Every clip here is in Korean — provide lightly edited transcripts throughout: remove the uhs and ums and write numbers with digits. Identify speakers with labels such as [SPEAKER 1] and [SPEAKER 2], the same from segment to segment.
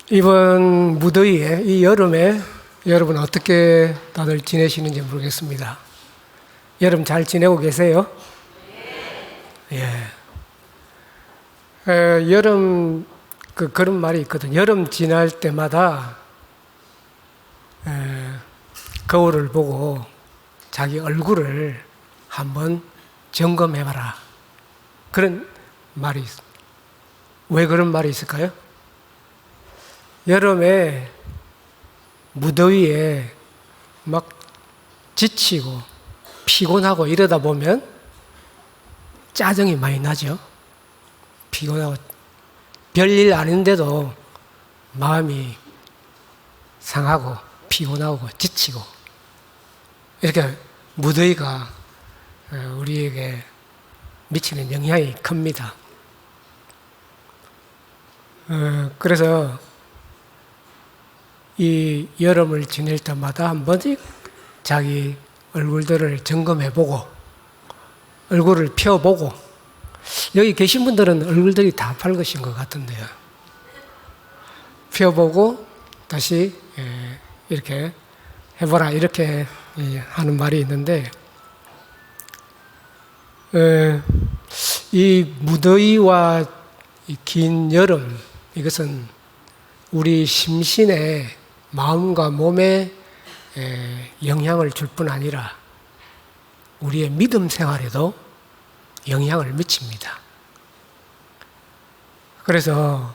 [SPEAKER 1] 이번 무더위에, 이 여름에 여러분 어떻게 다들 지내시는지 모르겠습니다. 여름 잘 지내고 계세요? 예. 여름, 그런 말이 있거든. 여름 지날 때마다 거울을 보고 자기 얼굴을 한번 점검해봐라. 그런 말이 있습니다. 왜 그런 말이 있을까요? 여름에 무더위에 막 지치고 피곤하고 이러다 보면 짜증이 많이 나죠. 피곤하고 별일 아닌데도 마음이 상하고 피곤하고 지치고 이렇게 무더위가 우리에게 미치는 영향이 큽니다. 그래서 이 여름을 지낼 때마다 한 번씩 자기 얼굴들을 점검해보고 얼굴을 펴보고, 여기 계신 분들은 얼굴들이 다 밝으신 것 같은데요. 펴보고 다시 이렇게 해보라, 이렇게 하는 말이 있는데, 이 무더위와 이 긴 여름, 이것은 우리 심신의 마음과 몸에 영향을 줄 뿐 아니라 우리의 믿음 생활에도 영향을 미칩니다. 그래서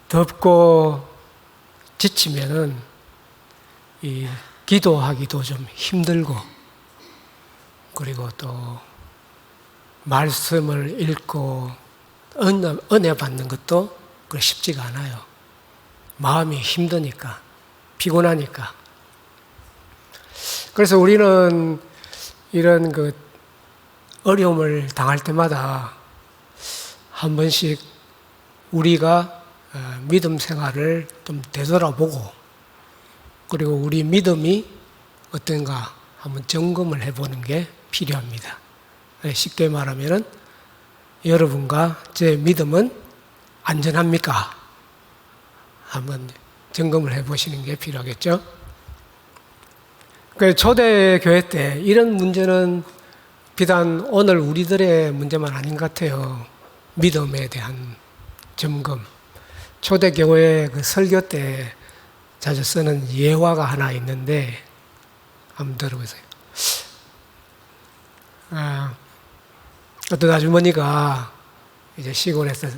[SPEAKER 1] 덥고 지치면은 이 기도하기도 좀 힘들고, 그리고 또 말씀을 읽고 은혜 받는 것도 쉽지가 않아요. 마음이 힘드니까, 피곤하니까. 그래서 우리는 이런 어려움을 당할 때마다 한 번씩 우리가 믿음 생활을 좀 되돌아보고, 그리고 우리 믿음이 어떤가 한번 점검을 해보는 게 필요합니다. 쉽게 말하면은 여러분과 제 믿음은 안전합니까? 한번 점검을 해보시는 게 필요하겠죠? 초대교회 때 이런 문제는 비단 오늘 우리들의 문제만 아닌 것 같아요. 믿음에 대한 점검. 초대교회 설교 때 자주 쓰는 예화가 하나 있는데 한번 들어보세요. 어떤 아주머니가 이제 시골에서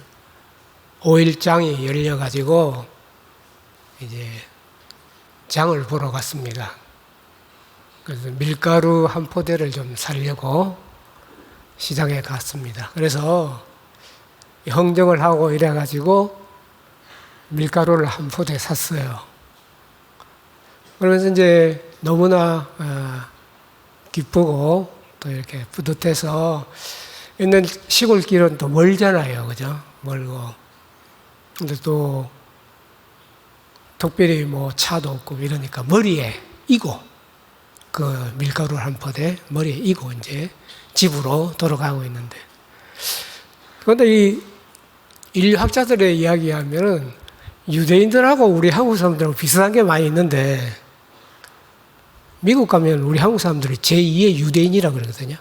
[SPEAKER 1] 5일장이 열려가지고 이제 장을 보러 갔습니다. 그래서 밀가루 한 포대를 좀 사려고 시장에 갔습니다. 그래서 흥정을 하고 이래가지고 밀가루를 한 포대 샀어요. 그러면서 이제 너무나 기쁘고 또 이렇게 뿌듯해서, 있는 시골길은 또 멀잖아요. 그죠? 멀고. 근데 또 특별히 차도 없고 이러니까 머리에 이고, 그 밀가루 한 포대 머리에 이고 이제 집으로 돌아가고 있는데, 그런데 이 인류학자들의 이야기하면은 유대인들하고 우리 한국 사람들하고 비슷한 게 많이 있는데, 미국 가면 우리 한국 사람들이 제2의 유대인이라고 그러거든요.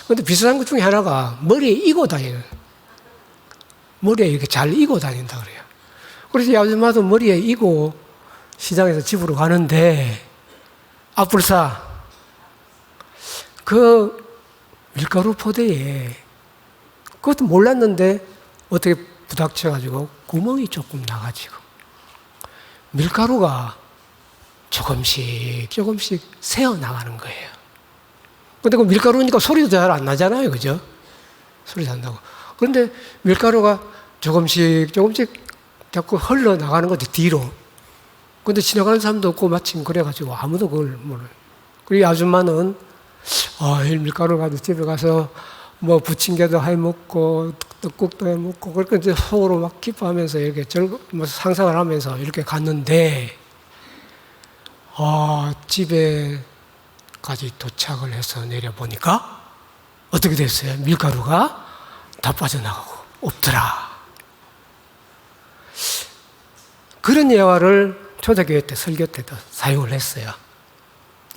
[SPEAKER 1] 그런데 비슷한 것 중에 하나가 머리에 이고 다니는, 머리에 이렇게 잘 이고 다닌다 그래요. 그래서 이 아줌마도 머리에 이고 시장에서 집으로 가는데, 앞불사 그 밀가루 포대에, 그것도 몰랐는데 어떻게 부닥쳐가지고 구멍이 조금 나가지고 밀가루가 조금씩 새어나가는 거예요. 근데 그 밀가루니까 소리도 잘 안 나잖아요. 그죠? 소리도 안 나고. 그런데 밀가루가 조금씩 자꾸 흘러나가는 거죠, 뒤로. 근데 지나가는 사람도 없고 마침 그래가지고 아무도 그걸 몰라요. 그리고 이 아줌마는 이 밀가루 가지고 집에 가서 부침개도 해 먹고 떡국도 해 먹고, 그렇게 이제 속으로 막 기뻐하면서 이렇게 상상을 하면서 이렇게 갔는데, 집에까지 도착을 해서 내려보니까 어떻게 됐어요? 밀가루가 다 빠져나가고 없더라. 그런 예화를 초대교회 때 설교 때도 사용을 했어요.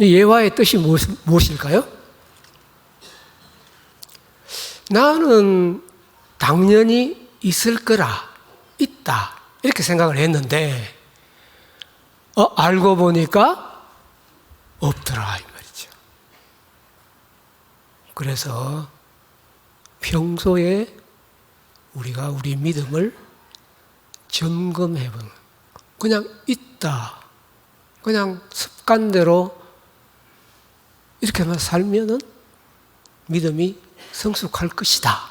[SPEAKER 1] 이 예화의 뜻이 무엇일까요? 나는 당연히 있을 거라, 있다, 이렇게 생각을 했는데, 알고 보니까 없더라, 이 말이죠. 그래서 평소에 우리가 우리 믿음을 점검해보는, 그냥 있다, 그냥 습관대로 이렇게만 살면은 믿음이 성숙할 것이다,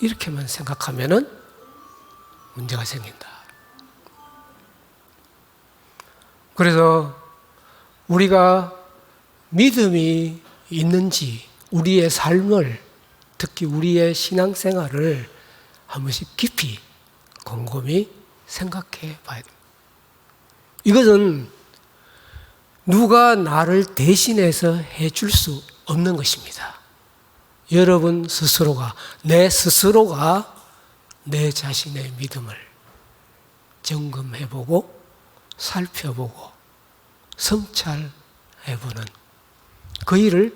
[SPEAKER 1] 이렇게만 생각하면은 문제가 생긴다. 그래서 우리가 믿음이 있는지 우리의 삶을, 특히 우리의 신앙생활을 한 번씩 깊이 곰곰이 생각해 봐야 됩니다. 이것은 누가 나를 대신해서 해줄 수 없는 것입니다. 여러분 스스로가, 내 스스로가 내 자신의 믿음을 점검해보고 살펴보고 성찰해보는 그 일을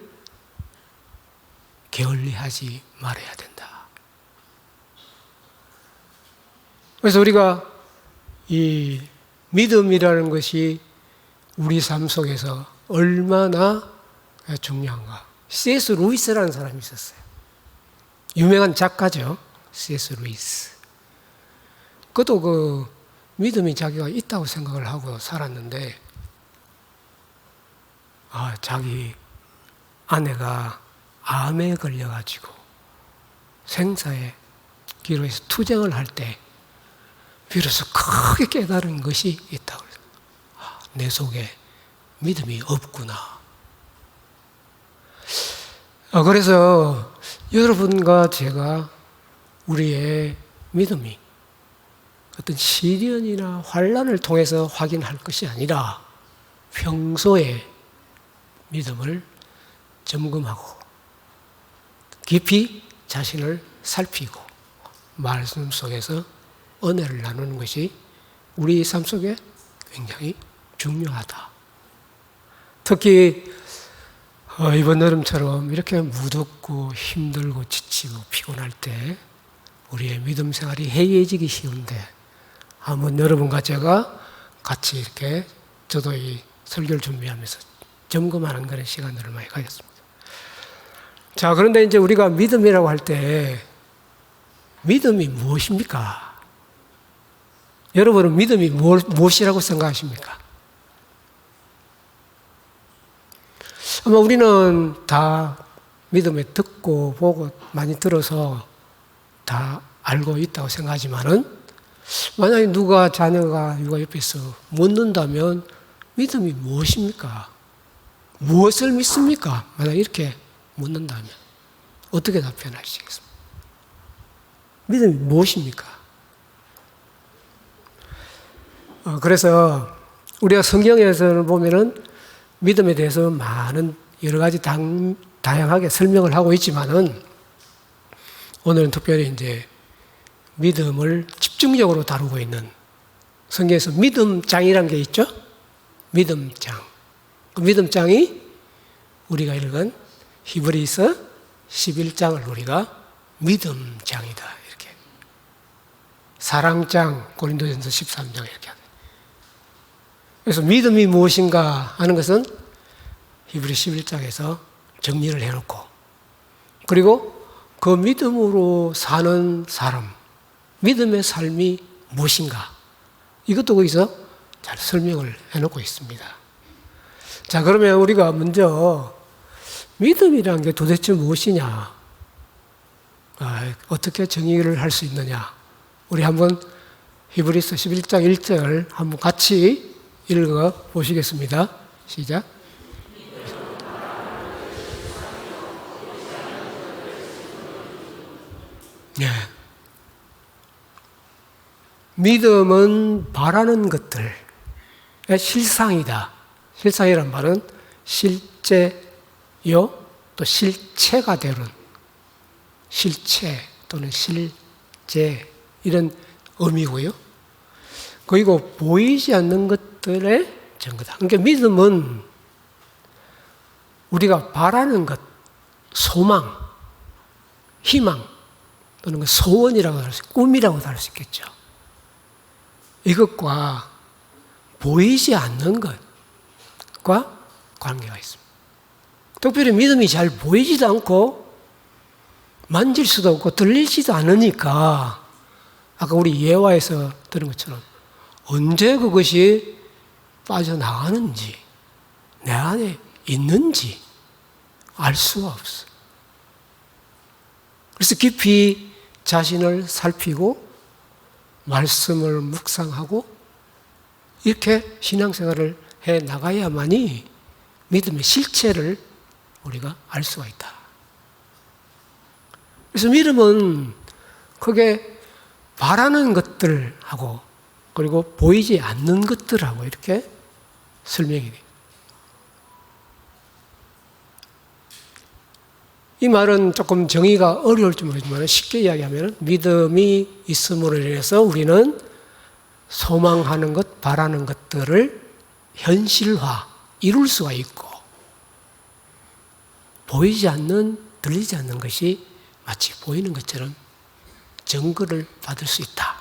[SPEAKER 1] 게을리하지 말아야 된다. 그래서 우리가 이 믿음이라는 것이 우리 삶 속에서 얼마나 중요한가. C.S. 루이스라는 사람이 있었어요. 유명한 작가죠. C.S. 루이스. 그것도 그 믿음이 자기가 있다고 생각을 하고 살았는데, 자기 아내가 암에 걸려가지고 생사의 기로에서 투쟁을 할 때 비로소 크게 깨달은 것이 있다고 그래서 내 속에 믿음이 없구나. 그래서 여러분과 제가 우리의 믿음이 어떤 시련이나 환난을 통해서 확인할 것이 아니라 평소에 믿음을 점검하고 깊이 자신을 살피고 말씀 속에서 은혜를 나누는 것이 우리 삶 속에 굉장히 중요하다. 특히 이번 여름처럼 이렇게 무덥고 힘들고 지치고 피곤할 때 우리의 믿음 생활이 해이해지기 쉬운데, 한번 여러분과 제가 같이 이렇게 저도 이 설교를 준비하면서 점검하는 그런 시간들을 많이 가졌습니다. 자, 그런데 이제 우리가 믿음이라고 할 때 믿음이 무엇입니까? 여러분은 믿음이 무엇이라고 생각하십니까? 아마 우리는 다 믿음에 듣고 보고 많이 들어서 다 알고 있다고 생각하지만은, 만약에 누가 자녀가 육아 옆에서 묻는다면 믿음이 무엇입니까? 무엇을 믿습니까? 만약 이렇게 묻는다면 어떻게 답변하시겠습니까? 믿음이 무엇입니까? 그래서 우리가 성경에서는 보면은 믿음에 대해서 많은 여러 가지 다양하게 설명을 하고 있지만은, 오늘은 특별히 이제 믿음을 집중적으로 다루고 있는 성경에서 믿음장이라는 게 있죠? 믿음장. 그 믿음장이 우리가 읽은 히브리서 11장을 우리가 믿음장이다, 이렇게. 사랑장, 고린도전서 13장 이렇게 하네. 그래서 믿음이 무엇인가 하는 것은 히브리 11장에서 정리를 해놓고, 그리고 그 믿음으로 사는 사람, 믿음의 삶이 무엇인가, 이것도 거기서 잘 설명을 해놓고 있습니다. 자, 그러면 우리가 먼저 믿음이라는 게 도대체 무엇이냐, 어떻게 정의를 할 수 있느냐, 우리 한번 히브리서 11장 1절 한번 같이 읽어 보시겠습니다. 시작. 네. 믿음은 바라는 것들의 실상이다. 실상이란 말은 실제요, 또 실체가 되는, 실체 또는 실제, 이런 의미고요. 그리고 보이지 않는 것들의 증거다. 그러니까 믿음은 우리가 바라는 것, 소망, 희망 또는 소원이라고 할 수, 꿈이라고도 할 수 있겠죠. 이것과 보이지 않는 것과 관계가 있습니다. 특별히 믿음이 잘 보이지도 않고 만질 수도 없고 들리지도 않으니까 아까 우리 예화에서 들은 것처럼 언제 그것이 빠져나가는지 내 안에 있는지 알 수가 없어. 그래서 깊이 자신을 살피고 말씀을 묵상하고 이렇게 신앙생활을 해 나가야만이 믿음의 실체를 우리가 알 수가 있다. 그래서 믿음은 크게 바라는 것들하고 그리고 보이지 않는 것들하고 이렇게 설명이 돼요. 이 말은 조금 정의가 어려울지 모르지만 쉽게 이야기하면 믿음이 있음으로 인해서 우리는 소망하는 것, 바라는 것들을 현실화, 이룰 수가 있고 보이지 않는, 들리지 않는 것이 마치 보이는 것처럼 증거를 받을 수 있다.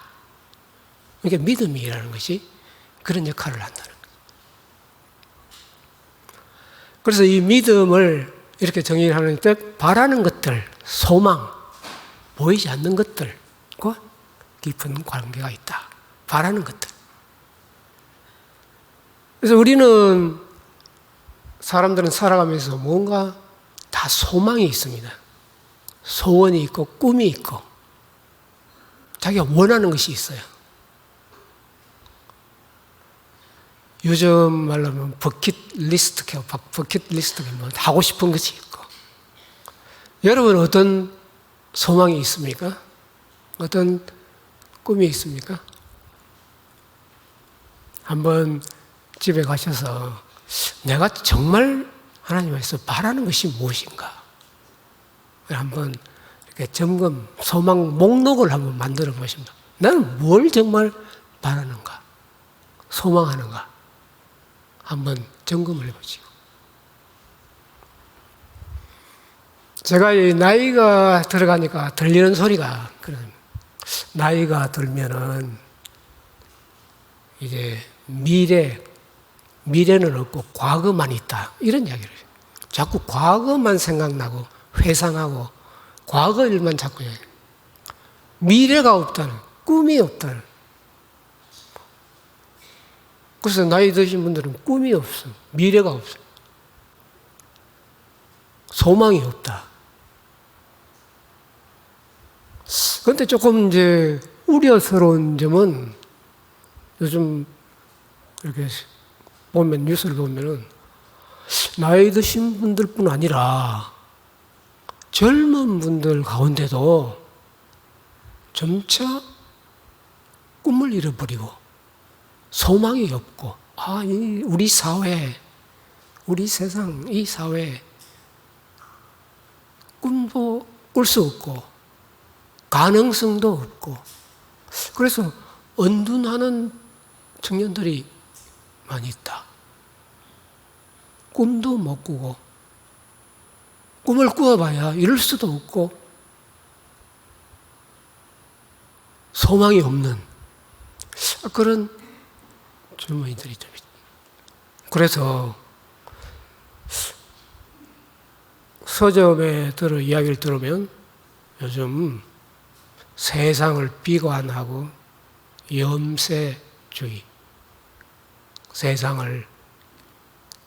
[SPEAKER 1] 그러니까 믿음이라는 것이 그런 역할을 한다는 거예요. 그래서 이 믿음을 이렇게 정의하는 때 바라는 것들, 소망, 보이지 않는 것들과 깊은 관계가 있다. 바라는 것들. 그래서 우리는 사람들은 살아가면서 뭔가 다 소망이 있습니다. 소원이 있고 꿈이 있고 자기가 원하는 것이 있어요. 요즘 말로 하면 버킷리스트가 뭐 하고 싶은 것이 있고. 여러분 어떤 소망이 있습니까? 어떤 꿈이 있습니까? 한번 집에 가셔서 내가 정말 하나님께서 바라는 것이 무엇인가? 한번 이렇게 점검, 소망 목록을 한번 만들어 보십니다. 나는 뭘 정말 바라는가? 소망하는가? 한번 점검을 해보시고. 제가 이 나이가 들어가니까 들리는 소리가, 나이가 들면은 이제 미래는 없고 과거만 있다. 이런 이야기를 해요. 자꾸 과거만 생각나고 회상하고 과거 일만 자꾸 해요. 미래가 없다는, 꿈이 없다는. 그래서 나이 드신 분들은 꿈이 없어. 미래가 없어. 소망이 없다. 그런데 조금 이제 우려스러운 점은 요즘 이렇게 보면, 뉴스를 보면은 나이 드신 분들뿐 아니라 젊은 분들 가운데도 점차 꿈을 잃어버리고 소망이 없고, 우리 사회, 우리 세상, 이 사회 꿈도 꿀 수 없고 가능성도 없고, 그래서 언둔하는 청년들이 많이 있다. 꿈도 못 꾸고, 꿈을 꾸어봐야 이룰 수도 없고, 소망이 없는 그런 젊은이들이 좀 있다. 그래서 서점에 이야기를 들으면 요즘 세상을 비관하고 염세주의, 세상을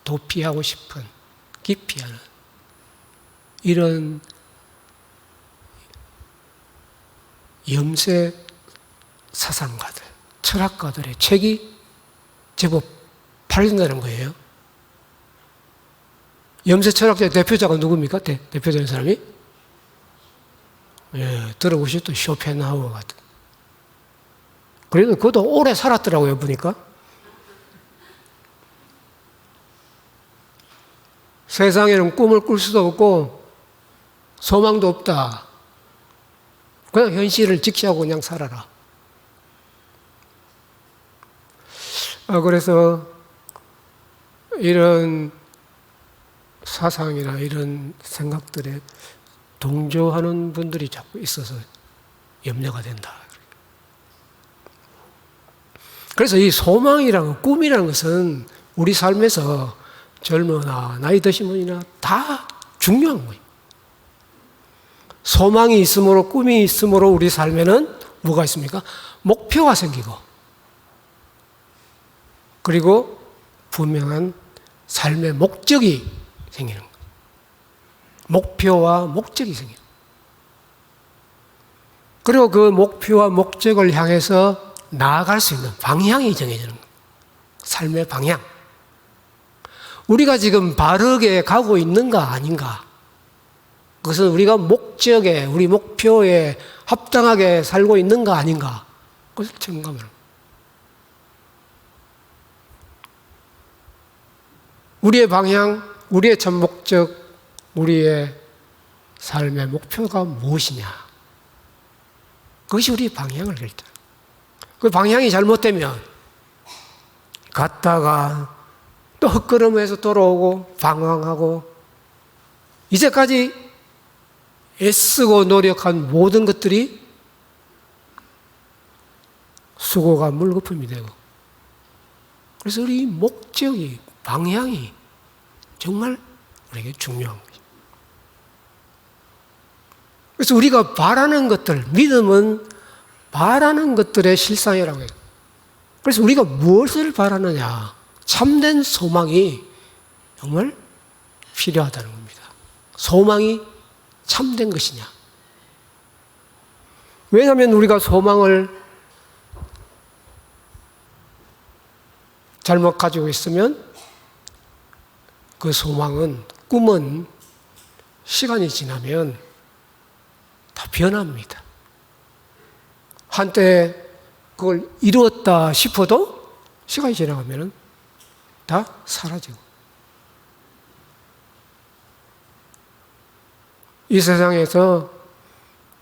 [SPEAKER 1] 도피하고 싶은, 기피하는 이런 염세 사상가들, 철학가들의 책이 제법 팔린다는 거예요. 염세 철학자의 대표자가 누굽니까? 대표적인 사람이? 예, 들어보셨던 쇼펜하우어 같은. 그래도 그것도 오래 살았더라고요, 보니까. 세상에는 꿈을 꿀 수도 없고 소망도 없다. 그냥 현실을 직시하고 그냥 살아라. 그래서 이런 사상이나 이런 생각들에 동조하는 분들이 자꾸 있어서 염려가 된다. 그래서 이 소망이라는 꿈이라는 것은 우리 삶에서 젊으나 나이 드신 분이나 다 중요한 거예요. 소망이 있으므로 꿈이 있으므로 우리 삶에는 뭐가 있습니까? 목표가 생기고 그리고 분명한 삶의 목적이 생기는 거예요. 목표와 목적이 생겨요. 그리고 그 목표와 목적을 향해서 나아갈 수 있는 방향이 정해지는 거예요. 삶의 방향. 우리가 지금 바르게 가고 있는가 아닌가? 그것은 우리가 목적에, 우리 목표에 합당하게 살고 있는가 아닌가? 그것을 점검하는 거예요. 우리의 방향, 우리의 전 목적, 우리의 삶의 목표가 무엇이냐? 그것이 우리의 방향을 결정해요. 그 방향이 잘못되면 갔다가 또 헛걸음해서 돌아오고 방황하고 이제까지 애쓰고 노력한 모든 것들이 수고가 물거품이 되고 그래서 우리 목적이 방향이 정말 우리에게 중요한 거죠. 그래서 우리가 바라는 것들, 믿음은 바라는 것들의 실상이라고 해요. 그래서 우리가 무엇을 바라느냐, 참된 소망이 정말 필요하다는 겁니다. 소망이 참된 것이냐. 왜냐하면 우리가 소망을 잘못 가지고 있으면 그 소망은, 꿈은 시간이 지나면 다 변합니다. 한때 그걸 이루었다 싶어도 시간이 지나가면 다 사라지고. 이 세상에서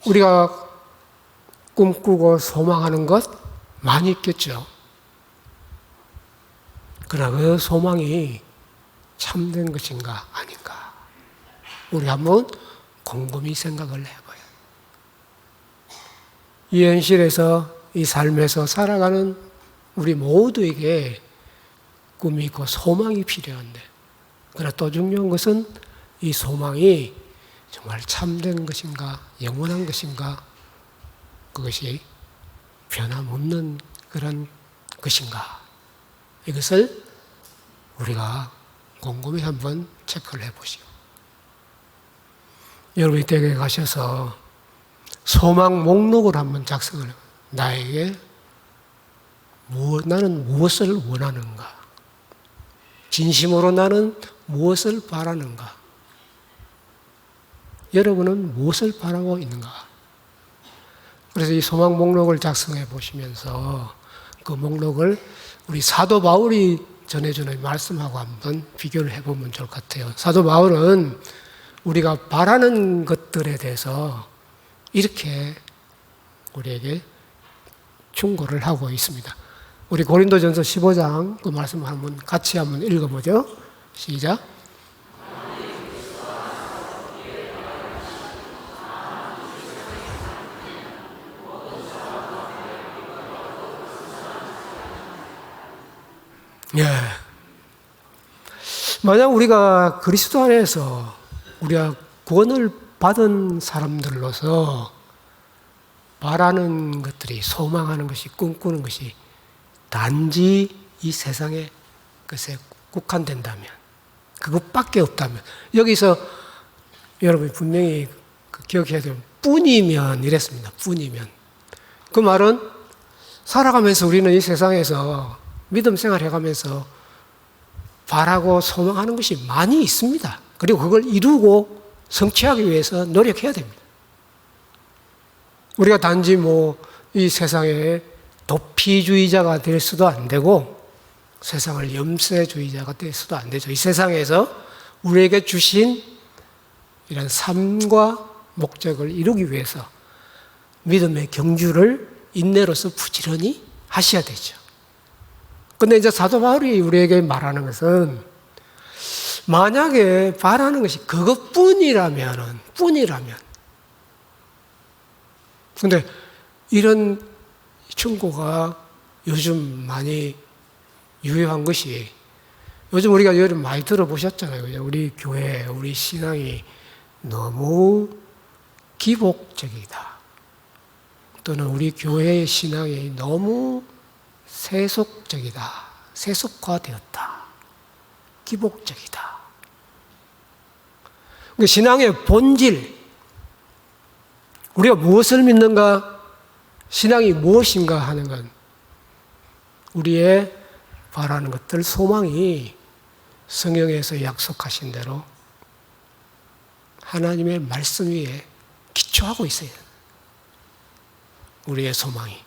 [SPEAKER 1] 우리가 꿈꾸고 소망하는 것 많이 있겠죠. 그러나 그 소망이 참된 것인가 아닌가 우리 한번 곰곰이 생각을 해봐요. 이 현실에서 이 삶에서 살아가는 우리 모두에게 꿈이 있고 소망이 필요한데 그러나 또 중요한 것은 이 소망이 정말 참된 것인가 영원한 것인가 그것이 변함없는 그런 것인가 이것을 우리가 곰곰이 한번 체크를 해보시오. 여러분이 댁에 가셔서 소망 목록을 한번 작성을 해요. 나에게 나는 무엇을 원하는가? 진심으로 나는 무엇을 바라는가? 여러분은 무엇을 바라고 있는가? 그래서 이 소망 목록을 작성해 보시면서 그 목록을 우리 사도 바울이 전해주는 말씀하고 한번 비교를 해보면 좋을 것 같아요. 사도 바울은 우리가 바라는 것들에 대해서 이렇게 우리에게 충고를 하고 있습니다. 우리 고린도전서 15장 그 말씀 한번 같이 한번 읽어보죠. 시작. 예. 만약 우리가 그리스도 안에서 우리가 구원을 받은 사람들로서 바라는 것들이 소망하는 것이 꿈꾸는 것이 단지 이 세상의 것에 국한된다면 그것밖에 없다면 여기서 여러분이 분명히 기억해야 될 뿐이면 이랬습니다. 뿐이면 그 말은 살아가면서 우리는 이 세상에서 믿음 생활해가면서 바라고 소망하는 것이 많이 있습니다. 그리고 그걸 이루고 성취하기 위해서 노력해야 됩니다. 우리가 단지 이 세상에 도피주의자가 될 수도 안 되고 세상을 염세주의자가 될 수도 안 되죠. 이 세상에서 우리에게 주신 이런 삶과 목적을 이루기 위해서 믿음의 경주를 인내로서 부지런히 하셔야 되죠. 근데 이제 사도 바울이 우리에게 말하는 것은 만약에 바라는 것이 그것뿐이라면. 근데 이런 충고가 요즘 많이 유효한 것이 요즘 우리가 여름 많이 들어보셨잖아요. 우리 교회, 우리 신앙이 너무 기복적이다. 또는 우리 교회의 신앙이 너무 세속적이다. 세속화되었다. 기복적이다. 신앙의 본질, 우리가 무엇을 믿는가, 신앙이 무엇인가 하는 건 우리의 바라는 것들, 소망이 성경에서 약속하신 대로 하나님의 말씀 위에 기초하고 있어요. 우리의 소망이.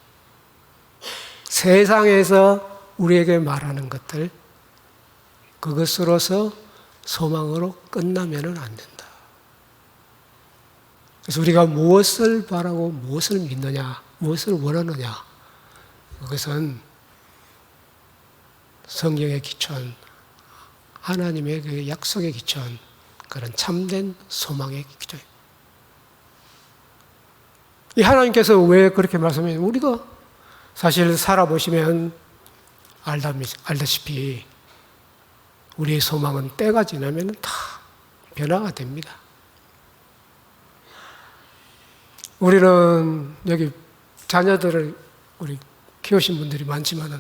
[SPEAKER 1] 세상에서 우리에게 말하는 것들, 그것으로서 소망으로 끝나면은 안 된다. 그래서 우리가 무엇을 바라고 무엇을 믿느냐, 무엇을 원하느냐, 그것은 성경에 기초한 하나님의 그 약속에 기초한 그런 참된 소망의 기초예요. 이 하나님께서 왜 그렇게 말씀해요? 우리가 사실 살아보시면 알다시피 우리의 소망은 때가 지나면 다 변화가 됩니다. 우리는 여기 자녀들을 우리 키우신 분들이 많지만은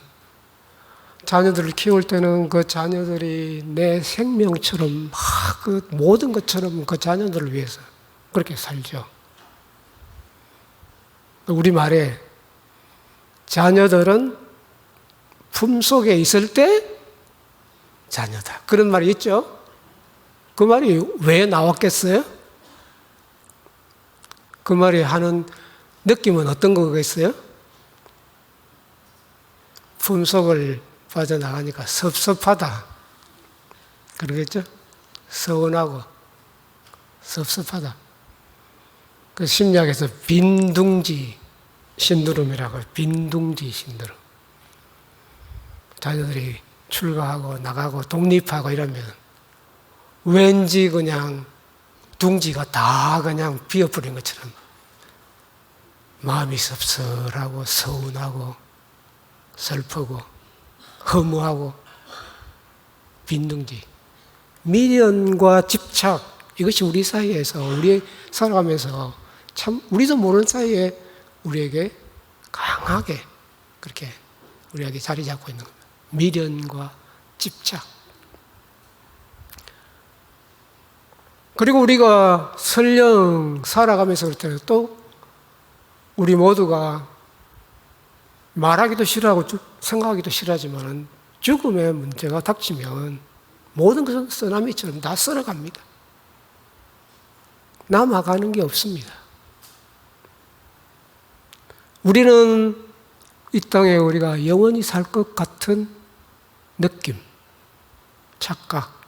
[SPEAKER 1] 자녀들을 키울 때는 그 자녀들이 내 생명처럼 그 모든 것처럼 그 자녀들을 위해서 그렇게 살죠. 우리 말에 자녀들은 품속에 있을 때 자녀다. 그런 말이 있죠. 그 말이 왜 나왔겠어요? 그 말이 하는 느낌은 어떤 거겠어요? 품속을 빠져나가니까 섭섭하다. 그러겠죠? 서운하고 섭섭하다. 그 심리학에서 빈둥지 신드롬이라고 해요. 빈둥지 신드롬. 자녀들이 출가하고 나가고 독립하고 이러면 왠지 그냥 둥지가 다 그냥 비어버린 것처럼 마음이 섭섭하고 서운하고 슬프고 허무하고 빈둥지. 미련과 집착, 이것이 우리 사이에서, 우리 살아가면서 참 우리도 모르는 사이에 우리에게 강하게 그렇게 우리에게 자리 잡고 있는 겁니다. 미련과 집착. 그리고 우리가 설령 살아가면서 그럴 때는 또 우리 모두가 말하기도 싫어하고 생각하기도 싫어하지만 죽음의 문제가 닥치면 모든 것은 쓰나미처럼 다 쓸어갑니다. 남아가는 게 없습니다. 우리는 이 땅에 우리가 영원히 살 것 같은 느낌, 착각,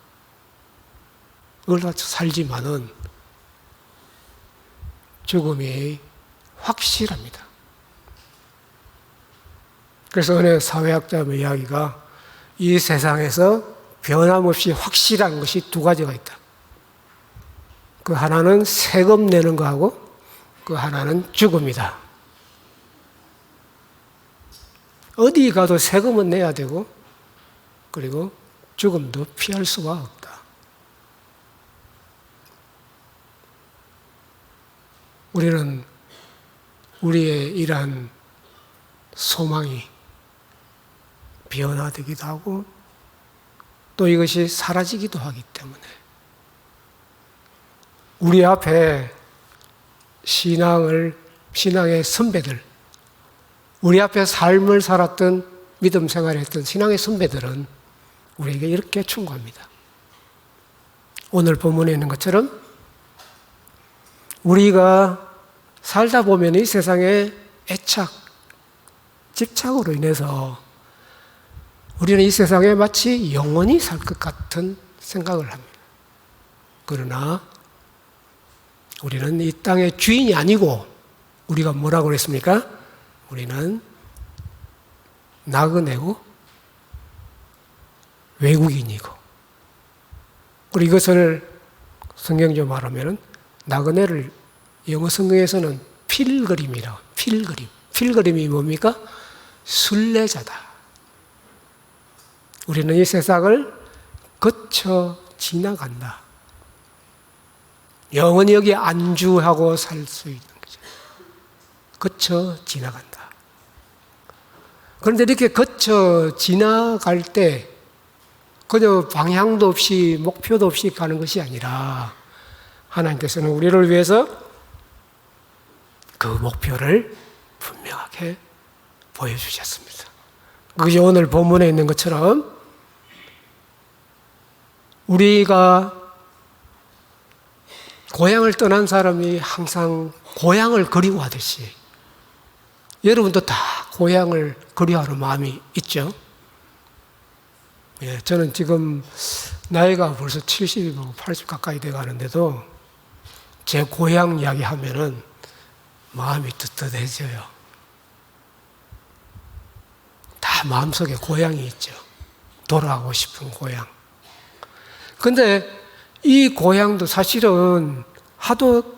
[SPEAKER 1] 그걸 가지고 살지만은 죽음이 확실합니다. 그래서 어느 사회학자의 이야기가 이 세상에서 변함없이 확실한 것이 두 가지가 있다. 그 하나는 세금 내는 거하고 그 하나는 죽음이다. 어디 가도 세금은 내야 되고 그리고 죽음도 피할 수가 없다. 우리는 우리의 이러한 소망이 변화되기도 하고 또 이것이 사라지기도 하기 때문에 우리 앞에 신앙의 선배들, 우리 앞에 삶을 살았던 믿음 생활을 했던 신앙의 선배들은 우리에게 이렇게 충고합니다. 오늘 본문에 있는 것처럼 우리가 살다 보면 이 세상의 애착, 집착으로 인해서 우리는 이 세상에 마치 영원히 살 것 같은 생각을 합니다. 그러나 우리는 이 땅의 주인이 아니고 우리가 뭐라고 그랬습니까? 우리는 나그네고 외국인이고. 그리고 이것을 성경적으로 말하면 나그네를 영어 성경에서는 필그림이라고. 필그림. 필그림이 뭡니까? 순례자다. 우리는 이 세상을 거쳐 지나간다. 영원히 여기 안주하고 살 수 있는 거죠. 거쳐 지나간다. 그런데 이렇게 거쳐 지나갈 때 그저 방향도 없이 목표도 없이 가는 것이 아니라 하나님께서는 우리를 위해서 그 목표를 분명하게 보여주셨습니다. 그것이 오늘 본문에 있는 것처럼 우리가 고향을 떠난 사람이 항상 고향을 그리워하듯이 여러분도 다 고향을 그리워하는 마음이 있죠? 예, 저는 지금 나이가 벌써 70, 80 가까이 돼 가는데도 제 고향 이야기 하면은 마음이 뜨뜻해져요. 다 마음속에 고향이 있죠. 돌아가고 싶은 고향. 근데 이 고향도 사실은 하도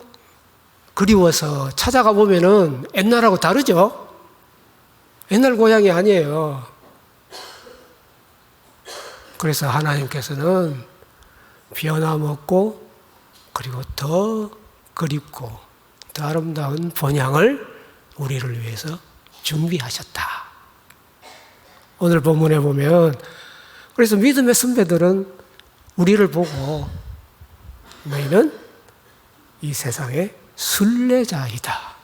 [SPEAKER 1] 그리워서 찾아가 보면은 옛날하고 다르죠? 옛날 고향이 아니에요. 그래서 하나님께서는 변함없고 그리고 더 그립고 더 아름다운 본향을 우리를 위해서 준비하셨다. 오늘 본문에 보면 그래서 믿음의 선배들은 우리를 보고 너희는 이 세상의 순례자이다.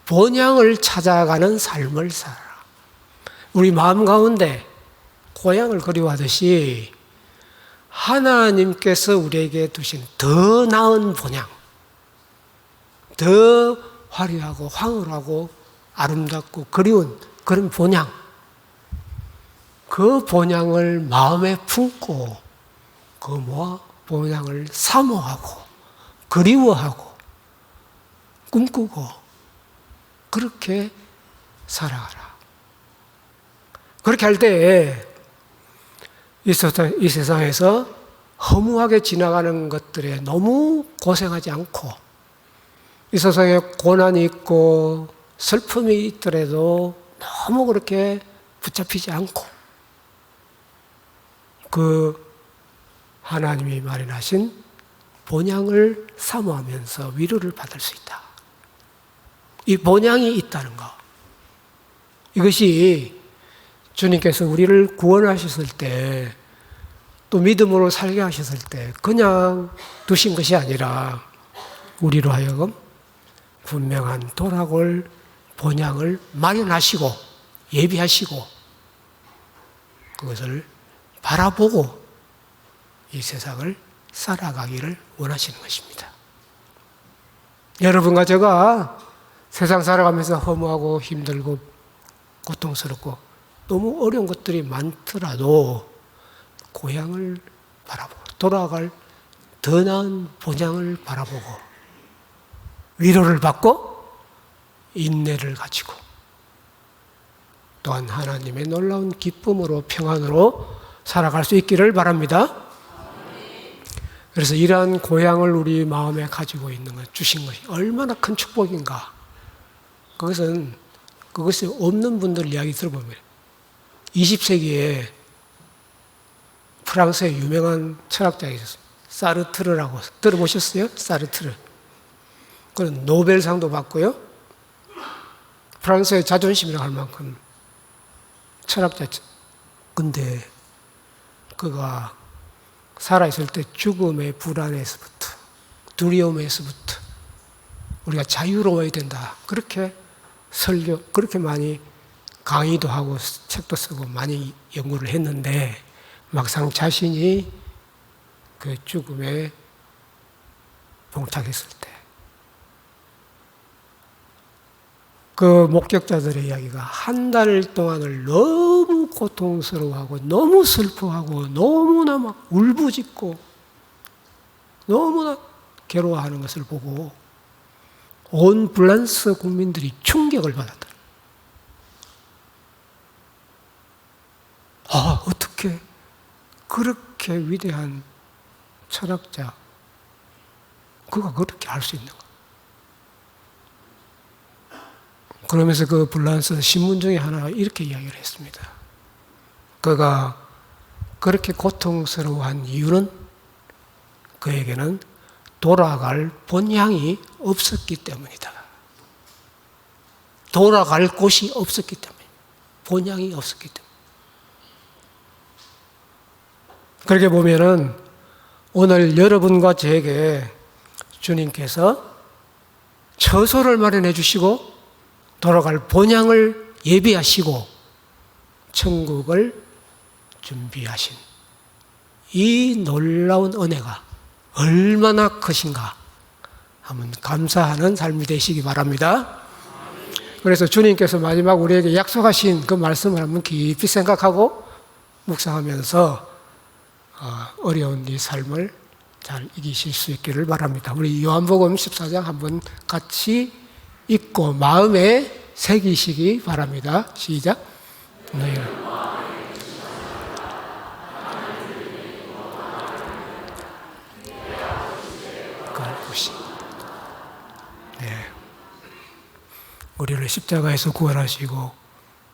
[SPEAKER 1] 본향을 찾아가는 삶을 살아라. 우리 마음 가운데 고향을 그리워하듯이 하나님께서 우리에게 두신 더 나은 본향, 더 화려하고 황홀하고 아름답고 그리운 그런 본향, 그 본향을 마음에 품고 그 본향을 사모하고 그리워하고 꿈꾸고 그렇게 살아가라. 그렇게 할 때 이 세상에서 허무하게 지나가는 것들에 너무 고생하지 않고 이 세상에 고난이 있고 슬픔이 있더라도 너무 그렇게 붙잡히지 않고 그 하나님이 마련하신 본향을 사모하면서 위로를 받을 수 있다. 이 본향이 있다는 것. 이것이 주님께서 우리를 구원하셨을 때 또 믿음으로 살게 하셨을 때 그냥 두신 것이 아니라 우리로 하여금 분명한 돌아올 본향을 마련하시고 예비하시고 그것을 바라보고 이 세상을 살아가기를 원하시는 것입니다. 여러분과 제가 세상 살아가면서 허무하고 힘들고 고통스럽고 너무 어려운 것들이 많더라도 고향을 바라보고 돌아갈 더 나은 본향을 바라보고 위로를 받고 인내를 가지고 또한 하나님의 놀라운 기쁨으로 평안으로 살아갈 수 있기를 바랍니다. 그래서 이러한 고향을 우리 마음에 가지고 있는 것, 주신 것이 얼마나 큰 축복인가. 그것이 없는 분들 이야기 들어보면 20세기에 프랑스의 유명한 철학자가 있었어요. 사르트르라고 들어보셨어요? 사르트르. 그는 노벨상도 받고요. 프랑스의 자존심이라고 할 만큼 철학자. 근데 그가 살아있을 때 죽음의 불안에서부터 두려움에서부터 우리가 자유로워야 된다. 그렇게 설교, 그렇게 많이 강의도 하고 책도 쓰고 많이 연구를 했는데 막상 자신이 그 죽음에 봉착했을 때 그 목격자들의 이야기가 한 달 동안을 너무 고통스러워하고 너무 슬퍼하고 너무나 막 울부짖고 너무나 괴로워하는 것을 보고 온 프랑스 국민들이 충격을 받았다. 어떻게 그렇게 위대한 철학자, 그가 그렇게 할 수 있는가? 그러면서 그 불란서 신문 중에 하나가 이렇게 이야기를 했습니다. 그가 그렇게 고통스러워한 이유는 그에게는 돌아갈 본향이 없었기 때문이다. 돌아갈 곳이 없었기 때문에, 본향이 없었기 때문에. 그렇게 보면은 오늘 여러분과 저에게 주님께서 처소를 마련해 주시고 돌아갈 본향을 예비하시고 천국을 준비하신 이 놀라운 은혜가 얼마나 크신가 한번 감사하는 삶이 되시기 바랍니다. 그래서 주님께서 마지막 우리에게 약속하신 그 말씀을 한번 깊이 생각하고 묵상하면서 어려운 이 삶을 잘 이기실 수 있기를 바랍니다. 우리 요한복음 14장 한번 같이 읽고 마음에 새기시기 바랍니다. 시작. 네. 네. 우리를 십자가에서 구원하시고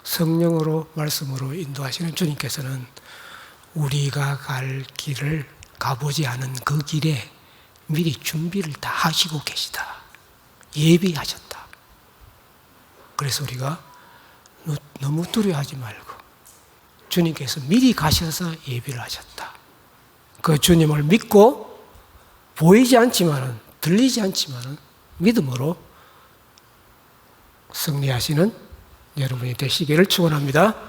[SPEAKER 1] 성령으로 말씀으로 인도하시는 주님께서는 우리가 갈 길을 가보지 않은 그 길에 미리 준비를 다 하시고 계시다. 예비하셨다. 그래서 우리가 너무 두려워하지 말고 주님께서 미리 가셔서 예비를 하셨다. 그 주님을 믿고 보이지 않지만은 들리지 않지만은 믿음으로 승리하시는 여러분이 되시기를 축원합니다.